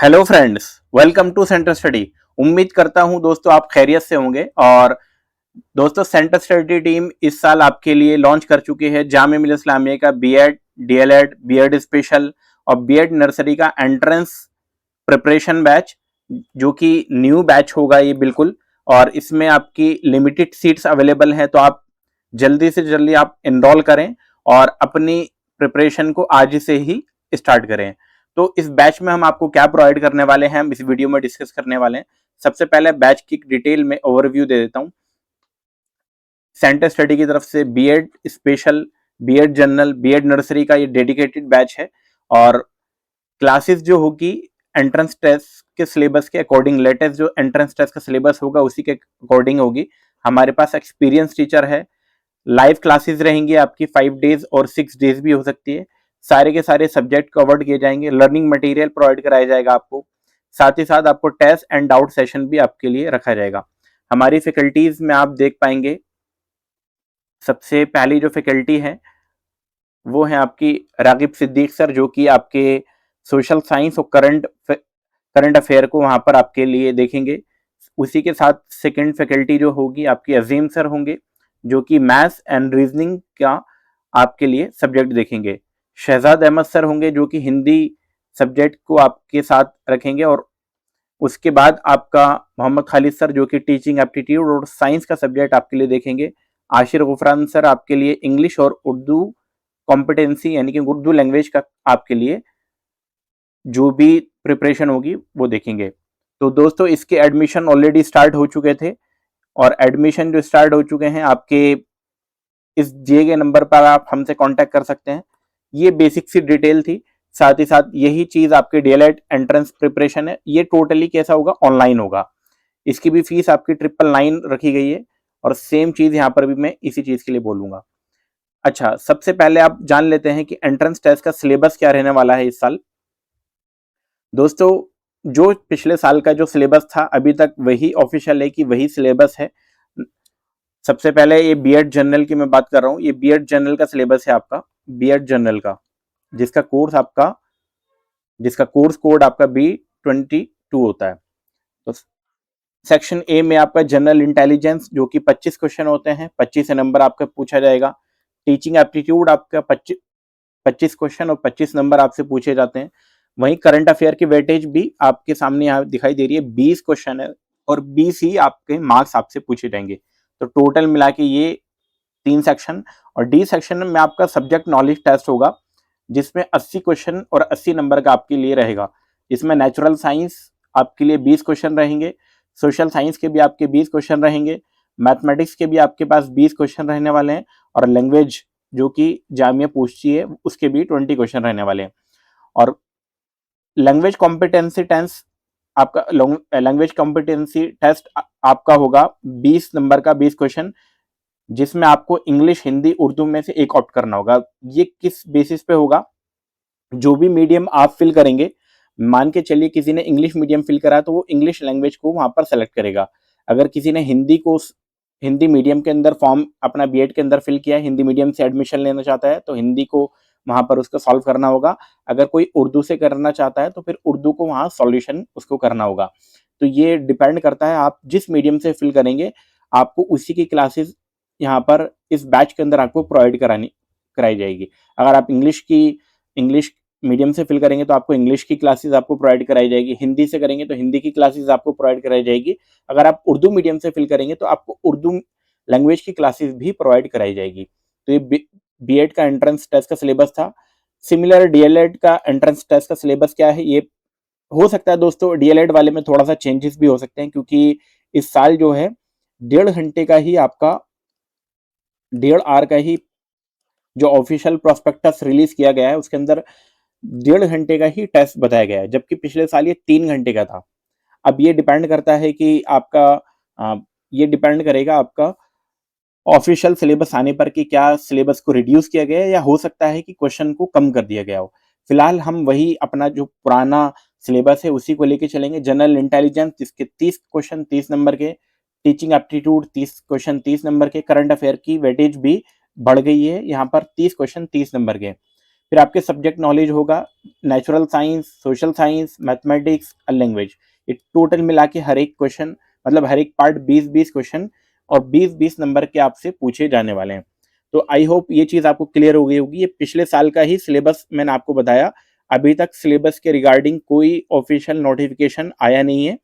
Hello friends, welcome to centre study. उम्मीद करता हूं दोस्तों आप खैरियत से होंगे। और दोस्तों सेंटर स्टडी टीम इस साल आपके लिए लॉन्च कर चुकी है जामिया मिल्लिया इस्लामिया का बीएड, डीएलएड, बीएड स्पेशल और बीएड नर्सरी का एंट्रेंस प्रिपरेशन बैच, जो कि न्यू बैच होगा ये बिल्कुल। और इसमें आपकी लिमिटेड सीट्स अवेलेबल हैं, तो आप जल्दी से जल्दी आप एनरोल करें और अपनी प्रिपरेशन को आज से ही स्टार्ट करें। तो इस बैच में हम आपको क्या प्रोवाइड करने वाले हैं, हम इस वीडियो में डिस्कस करने वाले हैं। सबसे पहले बैच की डिटेल में ओवरव्यू दे देता हूं। सेंटर स्टडी की तरफ से B Ed special, B Ed general, B Ed nursery का ये डेडिकेटेड बैच है। और क्लासेस जो होगी एंट्रेंस टेस्ट के सिलेबस के अकॉर्डिंग, लेटेस्ट जो एंट्रेंस टेस्ट का सिलेबस होगा उसी के अकॉर्डिंग होगी। हमारे पास एक्सपीरियंस टीचर है। लाइव क्लासेस रहेंगी आपकी 5 डेज और 6 डेज भी हो सकती है। सारे के सारे सब्जेक्ट कवर्ड किए जाएंगे। लर्निंग मटेरियल प्रोवाइड कराया जाएगा आपको। साथ ही साथ आपको टेस्ट एंड डाउट सेशन भी आपके लिए रखा जाएगा। हमारी फैकल्टीज में आप देख पाएंगे, सबसे पहली जो फैकल्टी है वो है आपकी रागिब सिद्दीक सर, जो कि आपके सोशल साइंस और करंट अफेयर को वहां पर आपके लिए देखेंगे। उसी के साथ सेकंड फैकल्टी जो होगी आपकी अजीम सर होंगे, जो कि मैथ्स एंड रीजनिंग का आपके लिए सब्जेक्ट देखेंगे। शहजाद अहमद सर होंगे, जो कि हिंदी सब्जेक्ट को आपके साथ रखेंगे। और उसके बाद आपका मोहम्मद खालिद सर, जो कि टीचिंग एप्टीट्यूड और साइंस का सब्जेक्ट आपके लिए देखेंगे। आशिर गुफरान सर आपके लिए इंग्लिश और उर्दू कॉम्पिटेंसी यानी कि उर्दू लैंग्वेज का आपके लिए जो भी प्रिपरेशन होगी वो देखेंगे। तो दोस्तों इसके एडमिशन ऑलरेडी स्टार्ट हो चुके थे, और एडमिशन जो स्टार्ट हो चुके हैं आपके इस दिए गए नंबर पर आप हमसे कांटेक्ट कर सकते हैं। ये बेसिक सी डिटेल थी। साथ ही साथ यही चीज आपके डीएलएड एंट्रेंस प्रिपरेशन है, ये टोटली कैसा होगा, ऑनलाइन होगा। इसकी भी फीस आपकी 999 रखी गई है। और सेम चीज यहाँ पर भी मैं इसी चीज के लिए बोलूंगा। अच्छा, सबसे पहले आप जान लेते हैं कि एंट्रेंस टेस्ट का सिलेबस क्या रहने वाला है इस साल। दोस्तों जो पिछले साल का जो सिलेबस था अभी तक वही ऑफिशियल है कि वही सिलेबस है। सबसे पहले ये बीएड जनरल की मैं बात कर रहा हूँ। ये बीएड जनरल का सिलेबस है आपका, बीएड जनरल का, जिसका कोर्स कोड आपका B22 होता है। तो सेक्शन ए में आपका जनरल इंटेलिजेंस, जो कि 25 क्वेश्चन होते हैं, 25 नंबर आपका पूछा जाएगा। टीचिंग एप्टीट्यूड आपका 25 क्वेश्चन और 25 नंबर आपसे पूछे जाते हैं। वहीं करंट अफेयर की वेटेज भी आपके सामने यहाँ दिखाई दे रही है, 20 क्वेश्चन है और 20 ही आपके मार्क्स आपसे पूछे जाएंगे। तो टोटल मिला के ये 3 सेक्शन। और डी सेक्शन में आपका सब्जेक्ट नॉलेज टेस्ट होगा, जिसमें 80 क्वेश्चन और 80 नंबर का आपके लिए रहेगा। इसमें नेचुरल साइंस आपके लिए 20 क्वेश्चन रहेंगे, सोशल साइंस के भी आपके 20 क्वेश्चन रहेंगे, मैथमेटिक्स के भी आपके पास 20 क्वेश्चन रहने वाले हैं, और लैंग्वेज जो कि जामिया पूछती है उसके भी 20 क्वेश्चन रहने वाले हैं। और लैंग्वेज कॉम्पिटेंसी टेस्ट आपका लैंग्वेज कॉम्पिटेंसी टेस्ट आपका होगा 20 नंबर का, 20 क्वेश्चन, जिसमें आपको इंग्लिश, हिंदी, उर्दू में से एक ऑप्ट करना होगा। ये किस बेसिस पे होगा, जो भी मीडियम आप फिल करेंगे, मान के चलिए किसी ने इंग्लिश मीडियम फिल करा तो वो इंग्लिश लैंग्वेज को वहां पर सेलेक्ट करेगा। अगर किसी ने हिंदी मीडियम के अंदर फॉर्म अपना बीएड के अंदर फिल किया है, हिंदी मीडियम से एडमिशन लेना चाहता है, तो हिंदी को वहां पर उसको सॉल्व करना होगा। अगर कोई उर्दू से करना चाहता है तो फिर उर्दू को वहां सॉल्यूशन उसको करना होगा। तो ये डिपेंड करता है आप जिस मीडियम से फिल करेंगे, आपको उसी की क्लासेस यहाँ पर इस बैच के अंदर आपको प्रोवाइड कराई जाएगी। अगर आप इंग्लिश मीडियम से फिल करेंगे तो आपको इंग्लिश की क्लासेस आपको प्रोवाइड कराई जाएगी। हिंदी से करेंगे तो हिंदी की क्लासेस आपको प्रोवाइड कराई जाएगी। अगर आप उर्दू मीडियम से फिल करेंगे तो आपको उर्दू लैंग्वेज की क्लासेस भी प्रोवाइड कराई जाएगी। तो ये बीएड का एंट्रेंस टेस्ट का सिलेबस था। सिमिलर डीएलएड का एंट्रेंस टेस्ट का सिलेबस क्या है, ये हो सकता है दोस्तों डीएलएड वाले में थोड़ा सा चेंजेस भी हो सकते हैं, क्योंकि इस साल जो है 1.5 घंटे का ही आपका 1.5 आवर का ही जो ऑफिशियल प्रोस्पेक्टस रिलीज किया गया है उसके अंदर 1.5 घंटे का ही टेस्ट बताया गया है, जबकि पिछले साल ये 3 घंटे का था। अब ये डिपेंड करता है कि ये डिपेंड करेगा आपका ऑफिशियल सिलेबस आने पर कि क्या सिलेबस को रिड्यूस किया गया है, या हो सकता है कि क्वेश्चन को कम कर दिया गया हो। फिलहाल हम वही अपना जो पुराना सिलेबस है उसी को लेके चलेंगे। जनरल इंटेलिजेंस जिसके 30 क्वेश्चन 30 नंबर के, टीचिंग एप्टीट्यूड 30 क्वेश्चन 30 नंबर के, करंट अफेयर की वेटेज भी बढ़ गई है यहाँ पर 30 क्वेश्चन 30 नंबर के। फिर आपके सब्जेक्ट नॉलेज होगा natural science, social science, mathematics और लैंग्वेज। ये टोटल मिला के हर एक क्वेश्चन मतलब हर एक पार्ट 20-20 क्वेश्चन और 20-20 नंबर के आपसे पूछे जाने वाले हैं। तो आई होप ये चीज़ आपको क्लियर हो गई होगी। ये पिछले साल का ही सिलेबस मैंने आपको बताया। अभी तक सिलेबस के रिगार्डिंग कोई ऑफिशियल नोटिफिकेशन आया नहीं है।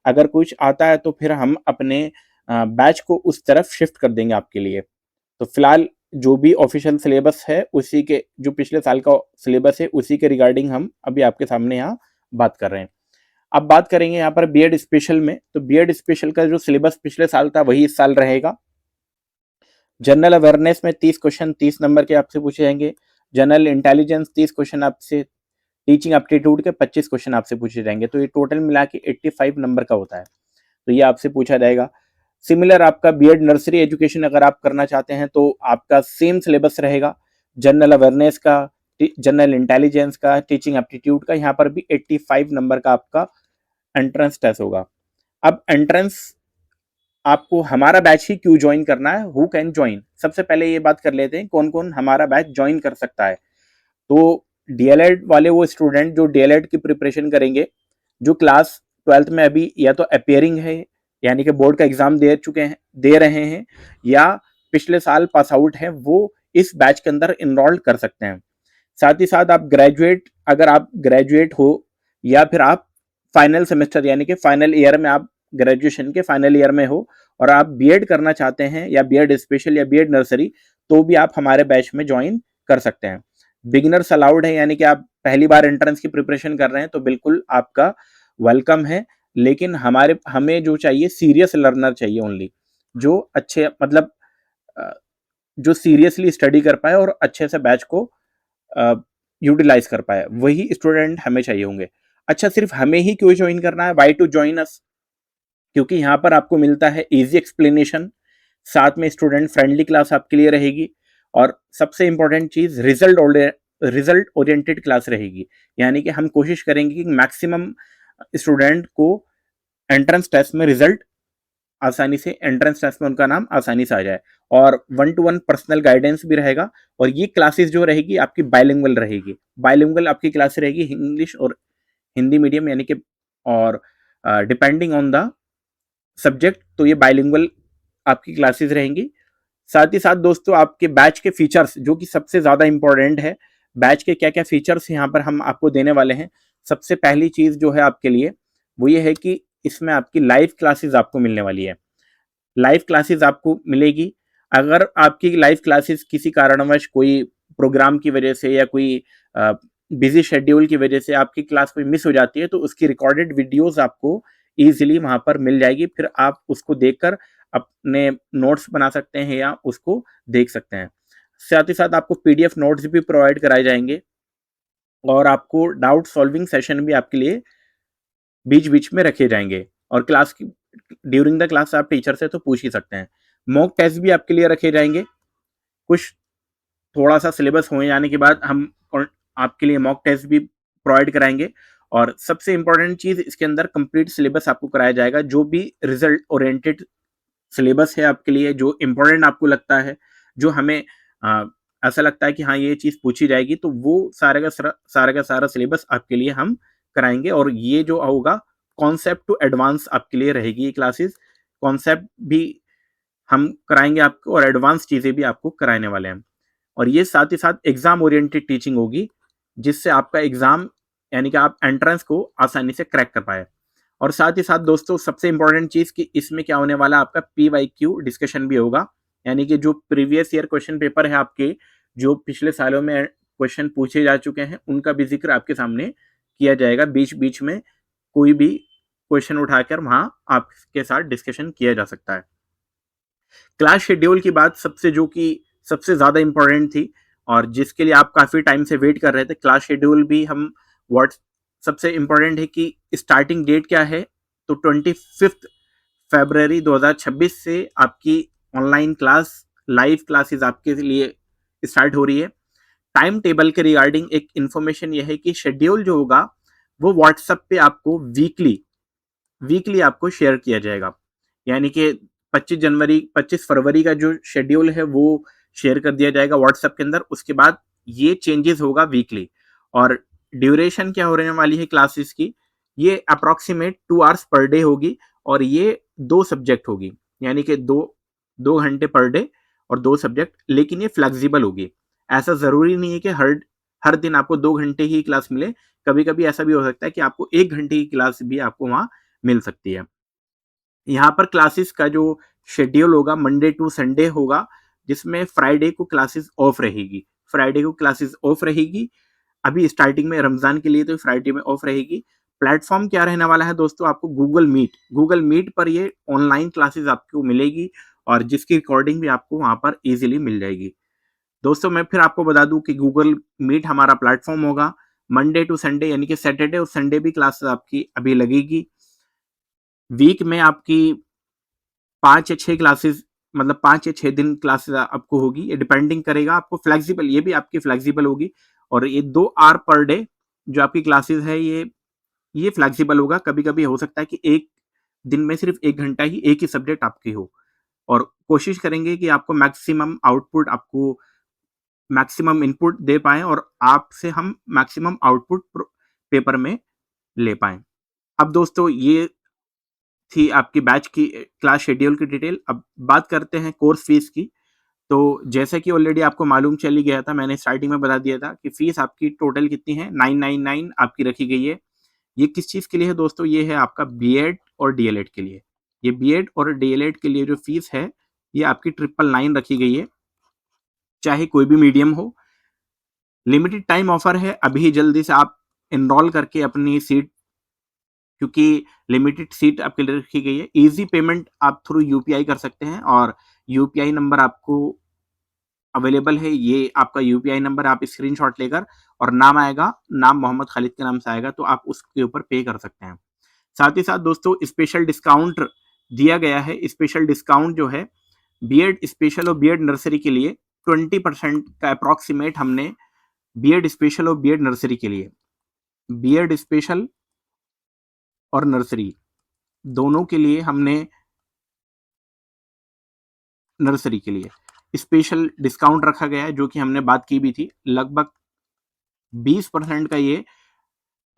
अगर कुछ आता है तो फिर हम अपने बैच को उस तरफ शिफ्ट कर देंगे आपके लिए। तो फिलहाल जो भी ऑफिशियल सिलेबस है उसी के जो पिछले साल का सिलेबस है उसी के रिगार्डिंग हम अभी आपके सामने यहाँ बात कर रहे हैं। अब बात करेंगे यहाँ पर बीएड स्पेशल में। तो बीएड स्पेशल का जो सिलेबस पिछले साल था वही इस साल रहेगा। जनरल अवेयरनेस में 30 क्वेश्चन 30 नंबर के आपसे पूछे जाएंगे। जनरल इंटेलिजेंस 30 क्वेश्चन आपसे, टीचिंग एप्टीट्यूड के 25 क्वेश्चन आपसे पूछे जाएंगे। तो ये टोटल मिला के 85 नंबर का होता है। तो ये आपसे पूछा जाएगा। सिमिलर आपका बीएड नर्सरी एजुकेशन अगर आप करना चाहते हैं तो आपका सेम सिलेबस रहेगा। जनरल अवेयरनेस का, जनरल इंटेलिजेंस का, टीचिंग एप्टीट्यूड का, यहाँ पर भी 85 नंबर का आपका एंट्रेंस टेस्ट होगा। अब एंट्रेंस आपको हमारा बैच ही क्यों ज्वाइन करना है, हु कैन ज्वाइन। सबसे पहले ये बात कर लेते हैं कौन कौन हमारा बैच ज्वाइन कर सकता है। तो डीएलएड वाले वो स्टूडेंट जो डीएलएड की प्रिपरेशन करेंगे, जो क्लास 12th में अभी या तो अपियरिंग है यानी कि बोर्ड का एग्जाम दे रहे हैं या पिछले साल पास आउट हैं, वो इस बैच के अंदर इनरोल कर सकते हैं। साथ ही साथ आप ग्रेजुएट, अगर आप ग्रेजुएट हो या फिर आप फाइनल सेमेस्टर यानी कि फाइनल ईयर में आप ग्रेजुएशन के फाइनल ईयर में हो और आप बीएड करना चाहते हैं या बीएड स्पेशल या बीएड नर्सरी, तो भी आप हमारे बैच में ज्वाइन कर सकते हैं। बिगिनर्स अलाउड है यानी कि आप पहली बार एंट्रेंस की प्रिपरेशन कर रहे हैं तो बिल्कुल आपका वेलकम है। लेकिन हमें जो चाहिए सीरियस लर्नर चाहिए ओनली, जो अच्छे मतलब जो सीरियसली स्टडी कर पाए और अच्छे से बैच को यूटिलाइज कर पाए, वही स्टूडेंट हमें चाहिए होंगे। अच्छा, सिर्फ हमें ही क्यों ज्वाइन करना है, वाई टू ज्वाइन अस? क्योंकि यहाँ पर आपको मिलता है इजी एक्सप्लेनेशन, साथ में स्टूडेंट फ्रेंडली क्लास आपके लिए रहेगी और सबसे इंपॉर्टेंट चीज रिजल्ट ओरिएंटेड क्लास रहेगी। यानी कि हम कोशिश करेंगे कि मैक्सिमम स्टूडेंट को एंट्रेंस टेस्ट में रिजल्ट आसानी से, एंट्रेंस टेस्ट में उनका नाम आसानी से आ जाए। और 1-to-1 पर्सनल गाइडेंस भी रहेगा। और ये क्लासेस जो रहेगी आपकी बाइलिंगुअल रहेगी। बाइलिंगुअल आपकी क्लास रहेगी इंग्लिश और हिंदी मीडियम यानी कि, और डिपेंडिंग ऑन द सब्जेक्ट, तो ये बाइलिंगुअल आपकी क्लासेस रहेंगी। साथ ही साथ दोस्तों आपके बैच के फीचर्स जो कि सबसे ज्यादा इंपॉर्टेंट है, बैच के क्या क्या फीचर्स यहाँ पर हम आपको देने वाले हैं। सबसे पहली चीज जो है आपके लिए वो ये है कि इसमें आपकी लाइव क्लासेस आपको मिलने वाली है। लाइव क्लासेस आपको मिलेगी। अगर आपकी लाइव क्लासेस किसी कारणवश कोई प्रोग्राम की वजह से या कोई बिजी शेड्यूल की वजह से आपकी क्लास कोई मिस हो जाती है तो उसकी रिकॉर्डेड वीडियोस आपको इजीली वहां पर मिल जाएगी। फिर आप उसको देखकर अपने नोट्स बना सकते हैं या उसको देख सकते हैं। साथ ही साथ आपको पीडीएफ नोट्स भी प्रोवाइड कराए जाएंगे और आपको डाउट सॉल्विंग सेशन भी आपके लिए बीच बीच में रखे जाएंगे। और क्लास की ड्यूरिंग द क्लास आप टीचर से तो पूछ ही सकते हैं। मॉक टेस्ट भी आपके लिए रखे जाएंगे। कुछ थोड़ा सा सिलेबस हो जाने के बाद हम आपके लिए मॉक टेस्ट भी प्रोवाइड कराएंगे। और सबसे इंपॉर्टेंट चीज इसके अंदर कंप्लीट सिलेबस आपको कराया जाएगा। जो भी रिजल्ट ओरिएंटेड सिलेबस है आपके लिए, जो इंपॉर्टेंट आपको लगता है, जो हमें ऐसा लगता है कि हाँ ये चीज पूछी जाएगी, तो वो सारे का सारा सिलेबस आपके लिए हम कराएंगे। और ये जो होगा कॉन्सेप्ट टू एडवांस आपके लिए रहेगी ये क्लासेस। कॉन्सेप्ट भी हम कराएंगे आपको और एडवांस चीजें भी आपको कराने वाले हैं। और ये साथ ही साथ एग्जाम ओरिएंटेड टीचिंग होगी, जिससे आपका एग्जाम यानी कि आप एंट्रेंस को आसानी से क्रैक कर पाए। और साथ ही साथ दोस्तों सबसे इंपॉर्टेंट चीज कि इसमें क्या होने वाला, आपका PYQ डिस्कशन भी होगा। यानी कि जो प्रीवियस ईयर क्वेश्चन पेपर है आपके, जो पिछले सालों में क्वेश्चन पूछे जा चुके हैं, उनका भी जिक्र आपके सामने किया जाएगा। बीच बीच में कोई भी क्वेश्चन उठाकर वहां आपके साथ डिस्कशन किया जा सकता है। क्लास शेड्यूल की बात सबसे ज्यादा इंपॉर्टेंट थी और जिसके लिए आप काफी टाइम से वेट कर रहे थे। क्लास शेड्यूल भी हम व्हाट सबसे इंपॉर्टेंट है कि स्टार्टिंग डेट क्या है, तो 25 फरवरी 2026 से आपकी ऑनलाइन क्लास, लाइव क्लासेस आपके लिए स्टार्ट हो रही है। टाइम टेबल के रिगार्डिंग एक इंफॉर्मेशन यह है कि शेड्यूल जो होगा वो व्हाट्सएप पे आपको वीकली आपको शेयर किया जाएगा। यानी कि 25 फरवरी का जो शेड्यूल है वो शेयर कर दिया जाएगा व्हाट्सएप के अंदर। उसके बाद ये चेंजेस होगा वीकली। और ड्यूरेशन क्या होने वाली है क्लासेस की, ये अप्रोक्सीमेट 2 आवर्स पर डे होगी और ये 2 सब्जेक्ट होगी, यानी कि 2 घंटे पर डे और 2 सब्जेक्ट, लेकिन ये फ्लेक्सिबल होगी। ऐसा ज़रूरी नहीं है कि हर दिन आपको 2 घंटे ही क्लास मिले, कभी-कभी ऐसा भी हो सकता है कि आपको 1 घंटे की क्लास भी आपको वहाँ मिल सकती है। यहाँ पर क्लासेस का जो शेड्यूल होगा मंडे टू संडे होगा, जिसमें फ्राइडे को क्लासेस ऑफ रहेगी। फ्राइडे को क्लासेस ऑफ रहेगी। अभी स्टार्टिंग में रमजान के लिए तो फ्राइडे में ऑफ रहेगी। प्लेटफॉर्म क्या रहने वाला है दोस्तों, आपको गूगल मीट पर ये ऑनलाइन क्लासेस आपको मिलेगी और जिसकी रिकॉर्डिंग भी आपको वहां पर इजीली मिल जाएगी। दोस्तों मैं फिर आपको बता दूं कि गूगल मीट हमारा प्लेटफॉर्म होगा मंडे टू संडे, यानी कि सैटरडे और संडे भी क्लासेस आपकी अभी लगेगी। वीक में आपकी 5 या 6 क्लासेस, मतलब 5 या 6 दिन क्लासेस आपको होगी। ये डिपेंडिंग करेगा आपको फ्लेक्सिबल, ये भी आपकी फ्लेक्सिबल होगी। और ये 2 आवर पर डे जो आपकी क्लासेस है ये फ्लेक्सिबल होगा। कभी कभी हो सकता है कि एक दिन में सिर्फ 1 घंटा ही एक ही सब्जेक्ट आपकी हो, और कोशिश करेंगे कि आपको मैक्सिमम इनपुट दे पाएं और आपसे हम मैक्सिमम आउटपुट पेपर में ले पाएं। अब दोस्तों ये थी आपकी बैच की क्लास शेड्यूल की डिटेल। अब बात करते हैं कोर्स फीस की। तो जैसा कि ऑलरेडी आपको मालूम चल ही गया था, मैंने स्टार्टिंग में बता दिया था कि फीस आपकी टोटल कितनी है, 999 आपकी रखी गई है। ये किस चीज़ के लिए है दोस्तों, ये है आपका बीएड और डीएलएड के लिए। ये बीएड और डीएलएड के लिए जो फीस है ये आपकी 999 रखी गई है, चाहे कोई भी मीडियम हो। लिमिटेड टाइम ऑफर है, अभी जल्दी से आप एनरोल करके अपनी सीट, क्योंकि लिमिटेड सीट आपके लिए रखी गई है। इजी पेमेंट आप थ्रू यूपीआई कर सकते हैं और यूपीआई नंबर आपको अवेलेबल है। ये आपका यूपीआई नंबर आप स्क्रीनशॉट लेकर, और नाम आएगा, नाम मोहम्मद खालिद के नाम से आएगा, तो आप उसके ऊपर पे कर सकते हैं। साथ ही साथ दोस्तों स्पेशल डिस्काउंट दिया गया है। स्पेशल डिस्काउंट जो है बीएड स्पेशल और बीएड नर्सरी के लिए 20% का अप्रोक्सीमेट हमने बीएड स्पेशल और बीएड नर्सरी के लिए, बीएड स्पेशल और नर्सरी दोनों के लिए हमने, नर्सरी के लिए स्पेशल डिस्काउंट रखा गया है, जो कि हमने बात की भी थी। लगभग 20% का ये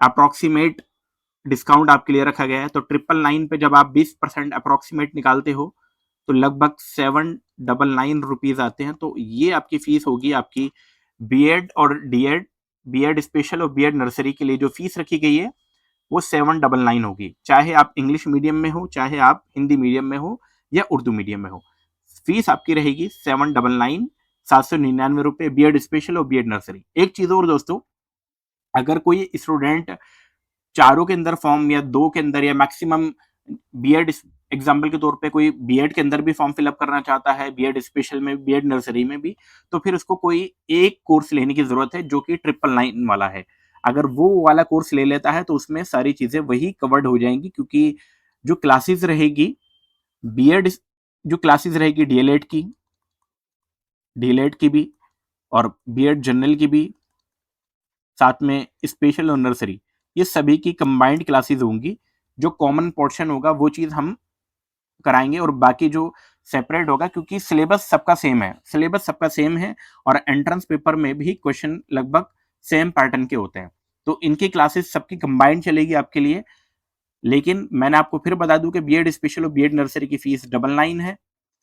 अप्रोक्सीमेट डिस्काउंट आपके लिए रखा गया है। तो 999 पे जब आप 20% अप्रोक्सीमेट निकालते हो तो लगभग 799 रुपीज आते हैं। तो ये आपकी फीस होगी आपकी बीएड और डीएड, बीएड स्पेशल और बीएड नर्सरी के लिए जो फीस रखी गई है वो 799 होगी, चाहे आप इंग्लिश मीडियम में हो, चाहे आप हिंदी मीडियम में हो या उर्दू मीडियम में हो। फीस आपकी रहेगी 799, 799 रुपए, बीएड स्पेशल और बीएड नर्सरी। एक चीज और दोस्तों, अगर कोई स्टूडेंट चारों के अंदर फॉर्म या 2 के अंदर या मैक्सिमम बीएड, एग्जाम्पल के तौर पे कोई बीएड के अंदर भी फॉर्म फिलअप करना चाहता है, बीएड स्पेशल में, बीएड नर्सरी में भी, तो फिर उसको कोई एक कोर्स लेने की जरूरत है जो कि 999 वाला है। अगर वो वाला कोर्स ले लेता है तो उसमें सारी चीजें वही कवर्ड हो जाएंगी, क्योंकि जो क्लासेस रहेगी बीएड, जो क्लासेस रहेगी डीएलएड की भी और बीएड जनरल की भी, साथ में स्पेशल और नर्सरी, ये सभी की कंबाइंड क्लासेस होंगी। जो कॉमन पोर्शन होगा वो चीज हम कराएंगे और बाकी जो सेपरेट होगा, क्योंकि सिलेबस सबका सेम है और एंट्रेंस पेपर में भी क्वेश्चन लगभग सेम पैटर्न के होते हैं। तो इनकी क्लासेस सबकी कंबाइंड चलेगी आपके लिए। लेकिन मैंने आपको फिर बता दूं कि बीएड स्पेशल और बीएड नर्सरी की फीस 99 है,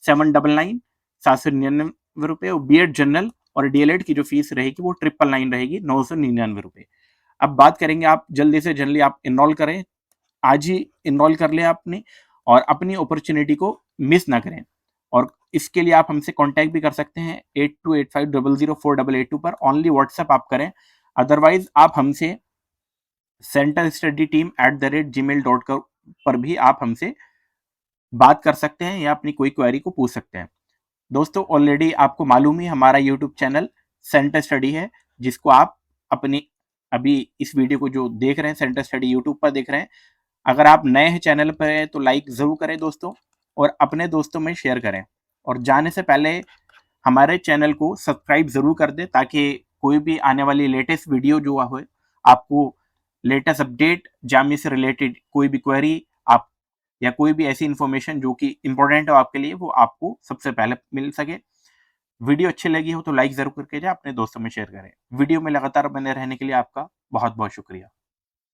799, 799 रुपए, और बीएड जनरल और डीएलएड की जो फीस रहेगी वो 999 रहेगी, 999 रुपए। अब बात करेंगे, आप जल्दी से जल्दी आप इनरोल करें, आज ही इनरोल कर लें आपने, और अपनी अपॉर्चुनिटी को मिस ना करें। और इसके लिए आप हमसे कांटेक्ट भी कर सकते हैं 8285004882 पर। ओनली व्हाट्सएप आप करें, अदरवाइज आप हमसे centerstudyteam@gmail.com पर भी आप हमसे बात कर सकते हैं या अपनी कोई क्वेरी को पूछ सकते हैं। दोस्तों ऑलरेडी आपको मालूम ही हमारा यूट्यूब चैनल सेंटर स्टडी है, जिसको आप अपनी, अभी इस वीडियो को जो देख रहे हैं सेंटर स्टडी यूट्यूब पर देख रहे हैं, अगर आप नए हैं चैनल पर हैं तो लाइक जरूर करें दोस्तों, और अपने दोस्तों में शेयर करें। और जाने से पहले हमारे चैनल को सब्सक्राइब जरूर कर दें, ताकि कोई भी आने वाली लेटेस्ट वीडियो जो हो, आपको लेटेस्ट अपडेट, जामिया से रिलेटेड कोई भी क्वेरी आप, या कोई भी ऐसी इंफॉर्मेशन जो कि इंपॉर्टेंट हो आपके लिए, वो आपको सबसे पहले मिल सके। वीडियो अच्छी लगी हो तो लाइक जरूर करके जाए, अपने दोस्तों में शेयर करें। वीडियो में लगातार बने रहने के लिए आपका बहुत बहुत शुक्रिया।